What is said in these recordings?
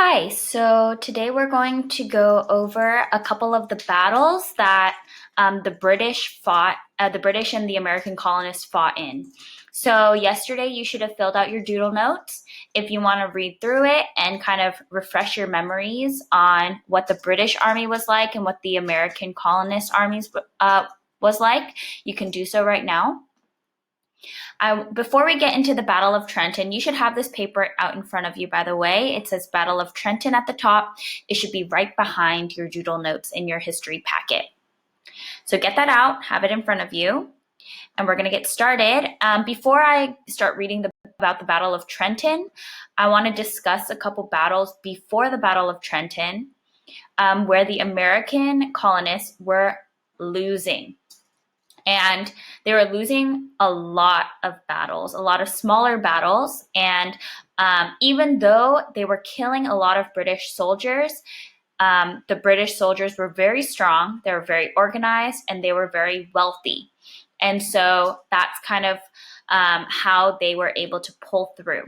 Hi, so today we're going to go over a couple of the battles that the British and the American colonists fought in. So yesterday you should have filled out your doodle notes if you want to read through it and kind of refresh your memories on what the British Army was like and what the American colonist armies was like. You can do so right now. Before we get into the Battle of Trenton, you should have this paper out in front of you, by the way. It says Battle of Trenton at the top. It should be right behind your doodle notes in your history packet. So get that out, have it in front of you, and we're going to get started. Before I start reading about the Battle of Trenton, I want to discuss a couple battles before the Battle of Trenton where the American colonists were losing. And they were losing a lot of battles, a lot of smaller battles. And even though they were killing a lot of British soldiers, the British soldiers were very strong, they were very organized, and they were very wealthy. And so that's kind of how they were able to pull through.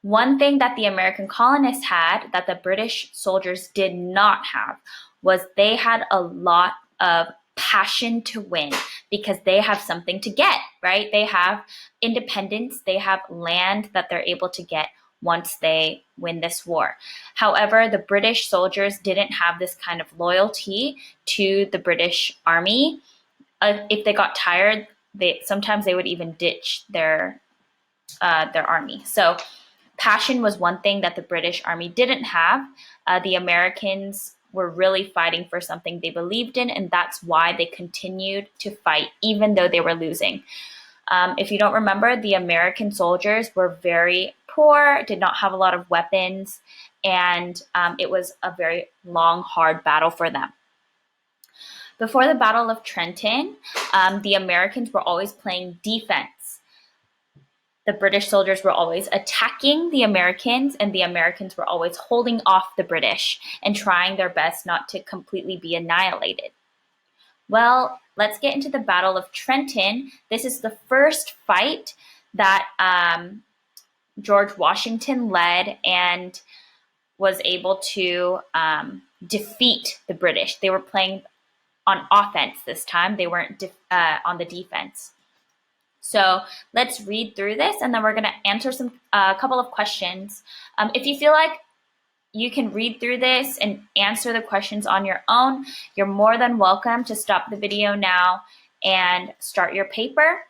One thing that the American colonists had that the British soldiers did not have was they had a lot of passion to win because they have something to get, right? They have independence, they have land that they're able to get once they win this war. However, the British soldiers didn't have this kind of loyalty to the British army. If they got tired, sometimes they would even ditch their army. So passion was one thing that the British army didn't have. The Americans were really fighting for something they believed in, and that's why they continued to fight even though they were losing. If you don't remember, the American soldiers were very poor, did not have a lot of weapons, and it was a very long, hard battle for them. Before the Battle of Trenton, the Americans were always playing defense. The British soldiers were always attacking the Americans, and the Americans were always holding off the British and trying their best not to completely be annihilated. Well, let's get into the Battle of Trenton. This is the first fight that George Washington led and was able to defeat the British. They were playing on offense this time. They weren't on the defense. So let's read through this, and then we're going to answer a couple of questions. If you feel like you can read through this and answer the questions on your own, you're more than welcome to stop the video now and start your paper.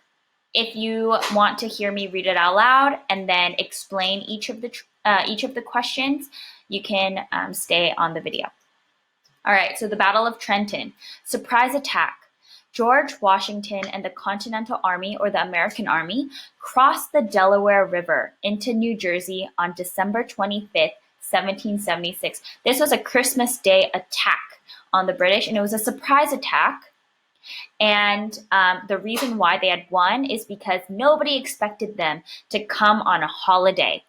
If you want to hear me read it out loud and then explain each of the questions, you can stay on the video. All right, so the Battle of Trenton, surprise attack. George Washington and the Continental Army, or the American Army, crossed the Delaware River into New Jersey on December 25th, 1776. This was a Christmas Day attack on the British, and it was a surprise attack. And the reason why they had won is because nobody expected them to come on a holiday.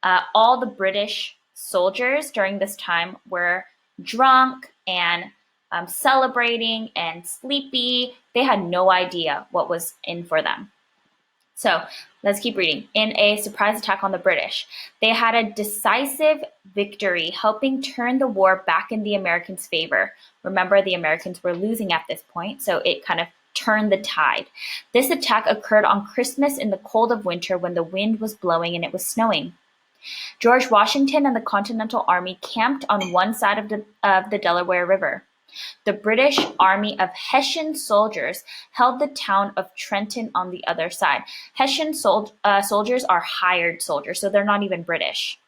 All the British soldiers during this time were drunk and celebrating and sleepy. They had no idea what was in for them. So let's keep reading. In a surprise attack on the British, they had a decisive victory, helping turn the war back in the Americans' favor. Remember, the Americans were losing at this point, so it kind of turned the tide. This attack occurred on Christmas in the cold of winter when the wind was blowing and it was snowing. George Washington and the Continental Army camped on one side of the Delaware River. The British army of Hessian soldiers held the town of Trenton on the other side. Hessian soldiers are hired soldiers, so they're not even British.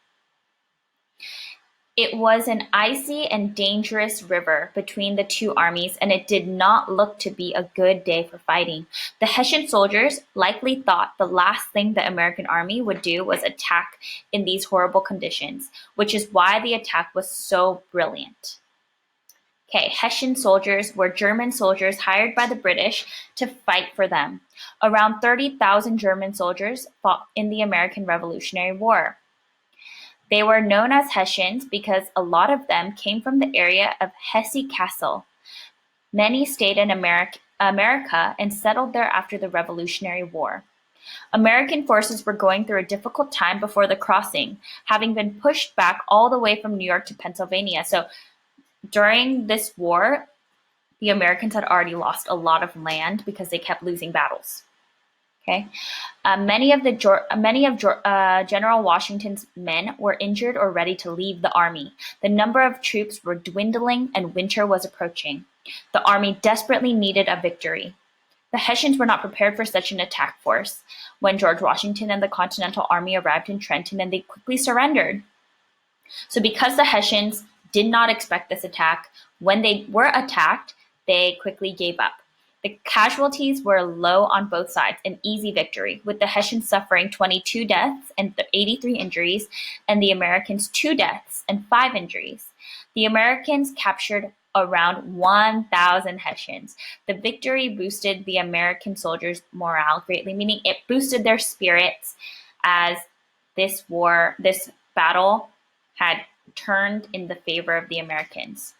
It was an icy and dangerous river between the two armies, and it did not look to be a good day for fighting. The Hessian soldiers likely thought the last thing the American army would do was attack in these horrible conditions, which is why the attack was so brilliant. Okay, Hessian soldiers were German soldiers hired by the British to fight for them. Around 30,000 German soldiers fought in the American Revolutionary War. They were known as Hessians because a lot of them came from the area of Hesse Castle. Many stayed in America and settled there after the Revolutionary War. American forces were going through a difficult time before the crossing, having been pushed back all the way from New York to Pennsylvania. So during this war, the Americans had already lost a lot of land because they kept losing battles. Okay, many of General Washington's men were injured or ready to leave the army. The number of troops were dwindling, and winter was approaching. The army desperately needed a victory. The Hessians were not prepared for such an attack force when George Washington and the Continental Army arrived in Trenton, and they quickly surrendered. So because the Hessians did not expect this attack, when they were attacked, they quickly gave up. The casualties were low on both sides, an easy victory, with the Hessians suffering 22 deaths and 83 injuries, and the Americans 2 deaths and 5 injuries. The Americans captured around 1,000 Hessians. The victory boosted the American soldiers' morale greatly, meaning it boosted their spirits as this battle had turned in the favor of the Americans.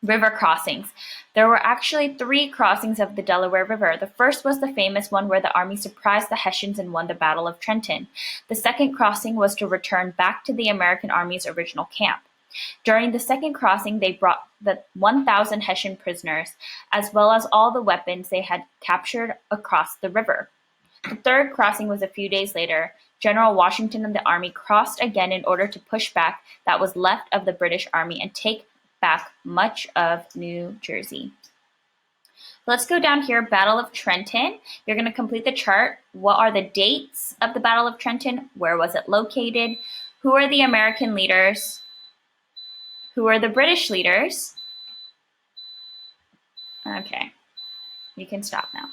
River crossings. There were actually 3 crossings of the Delaware River. The first was the famous one where the army surprised the Hessians and won the Battle of Trenton. The second crossing was to return back to the American army's original camp. During the second crossing, they brought the 1,000 Hessian prisoners, as well as all the weapons they had captured across the river. The third crossing was a few days later. General Washington and the army crossed again in order to push back that was left of the British army and take back much of New Jersey. Let's go down here, Battle of Trenton. You're going to complete the chart. What are the dates of the Battle of Trenton? Where was it located? Who are the American leaders? Who are the British leaders? Okay, you can stop now.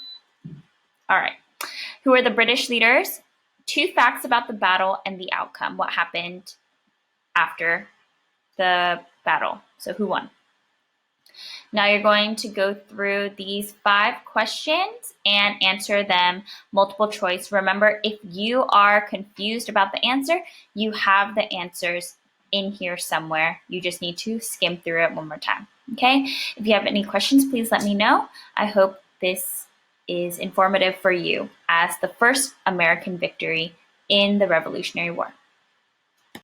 All right. Who are the British leaders? 2 facts about the battle and the outcome. What happened after the battle? So who won? Now you're going to go through these 5 questions and answer them multiple choice. Remember, if you are confused about the answer, you have the answers in here somewhere. You just need to skim through it one more time. Okay? If you have any questions, please let me know. I hope this is informative for you as the first American victory in the Revolutionary War.